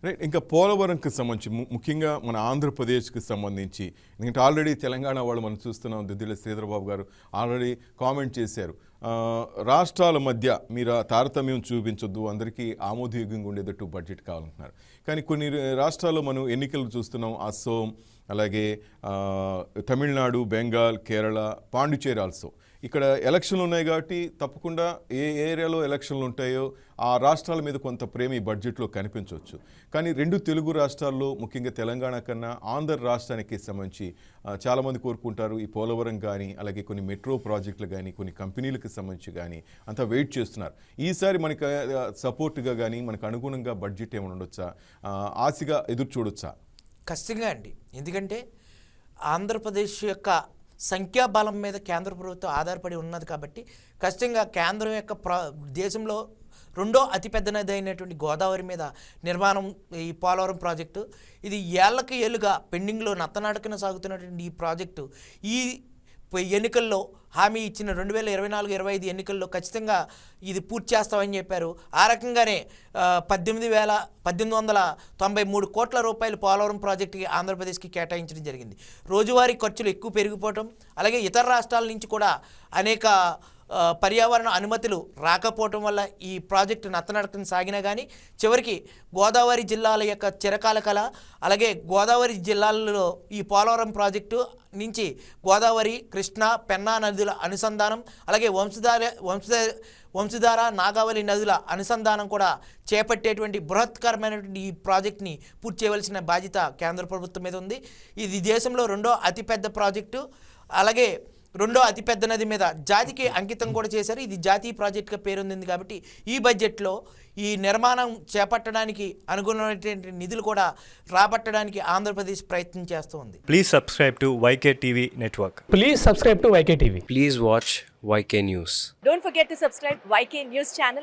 Right. ఇంకా పోలవరంకి సంబంధించి ముఖ్యంగా మన ఆంధ్రప్రదేశ్కి సంబంధించి ఎందుకంటే ఆల్రెడీ తెలంగాణ వాళ్ళు మనం చూస్తున్నాం, దిద్దిళ్ళ శ్రీధరబాబు గారు ఆల్రెడీ కామెంట్ చేశారు. రాష్ట్రాల మధ్య మీరు ఆ తారతమ్యం చూపించొద్దు, అందరికీ ఆమోదయోగ్యంగా ఉండేటట్టు బడ్జెట్ కావాలంటున్నారు. కానీ కొన్ని రాష్ట్రాల్లో మనం ఎన్నికలు చూస్తున్నాం, అస్సోం, అలాగే తమిళనాడు, బెంగాల్, కేరళ, పాండిచేరి ఆల్సో. ఇక్కడ ఎలక్షన్లు ఉన్నాయి కాబట్టి తప్పకుండా ఏ ఏరియాలో ఎలక్షన్లు ఉంటాయో ఆ రాష్ట్రాల మీద కొంత ప్రేమ ఈ బడ్జెట్లో కనిపించవచ్చు. కానీ రెండు తెలుగు రాష్ట్రాల్లో ముఖ్యంగా తెలంగాణ కన్నా ఆంధ్ర రాష్ట్రానికి సంబంధించి చాలామంది కోరుకుంటారు ఈ పోలవరం కానీ, అలాగే కొన్ని మెట్రో ప్రాజెక్టులు కానీ, కొన్ని కంపెనీలకు సంబంధించి కానీ అంతా వెయిట్ చేస్తున్నారు. ఈసారి మనకి సపోర్ట్గా కానీ మనకు అనుగుణంగా బడ్జెట్ ఏమైనా ఉండొచ్చా, ఆశగా ఎదురు చూడొచ్చా? ఖచ్చితంగా అండి. ఎందుకంటే ఆంధ్రప్రదేశ్ యొక్క సంఖ్యాబలం మీద కేంద్ర ప్రభుత్వం ఆధారపడి ఉన్నది కాబట్టి ఖచ్చితంగా కేంద్రం యొక్క దేశంలో రెండో అతిపెద్ద నది అయినటువంటి గోదావరి మీద నిర్మాణం ఈ పోలవరం ప్రాజెక్టు. ఇది ఏళ్ళకి ఏళ్ళుగా పెండింగ్లో నత్తనాటకన సాగుతున్నటువంటి ఈ ప్రాజెక్టు ఈ ఎన్నికల్లో హామీ ఇచ్చిన 2024-25 ఎన్నికల్లో ఖచ్చితంగా ఇది పూర్తి చేస్తామని చెప్పారు. ఆ రకంగానే 1893 కోట్ల రూపాయలు పోలవరం ప్రాజెక్టుకి ఆంధ్రప్రదేశ్కి కేటాయించడం జరిగింది. రోజువారీ ఖర్చులు ఎక్కువ పెరిగిపోవటం, అలాగే ఇతర రాష్ట్రాల నుంచి కూడా అనేక పర్యావరణ అనుమతులు రాకపోవటం వల్ల ఈ ప్రాజెక్టు నత్తనడకన సాగినా కానీ చివరికి గోదావరి జిల్లాల యొక్క చిరకాల కళ, అలాగే గోదావరి జిల్లాలలో ఈ పోలవరం ప్రాజెక్టు నుంచి గోదావరి, కృష్ణా, పెన్నా నదుల అనుసంధానం, అలాగే వంశధార, నాగావళి నదుల అనుసంధానం కూడా చేపట్టేటువంటి బృహత్కరమైనటువంటి ఈ ప్రాజెక్ట్ని పూర్తి చేయవలసిన బాధ్యత కేంద్ర ప్రభుత్వం మీద ఉంది. ఇది దేశంలో రెండో అతిపెద్ద ప్రాజెక్టు, అలాగే రెండో అతిపెద్ద నది మీద జాతికి అంకితం కూడా చేశారు. ఇది జాతీయ ప్రాజెక్టుగా పేరొందింది కాబట్టి ఈ బడ్జెట్లో ఈ నిర్మాణం చేపట్టడానికి అనుగుణమైనటువంటి నిధులు కూడా రాబట్టడానికి ఆంధ్రప్రదేశ్ ప్రయత్నం చేస్తూ ఉంది. Please subscribe to YK TV network. Please subscribe to YK TV. Please watch YK News. Don't forget to subscribe YK News channel.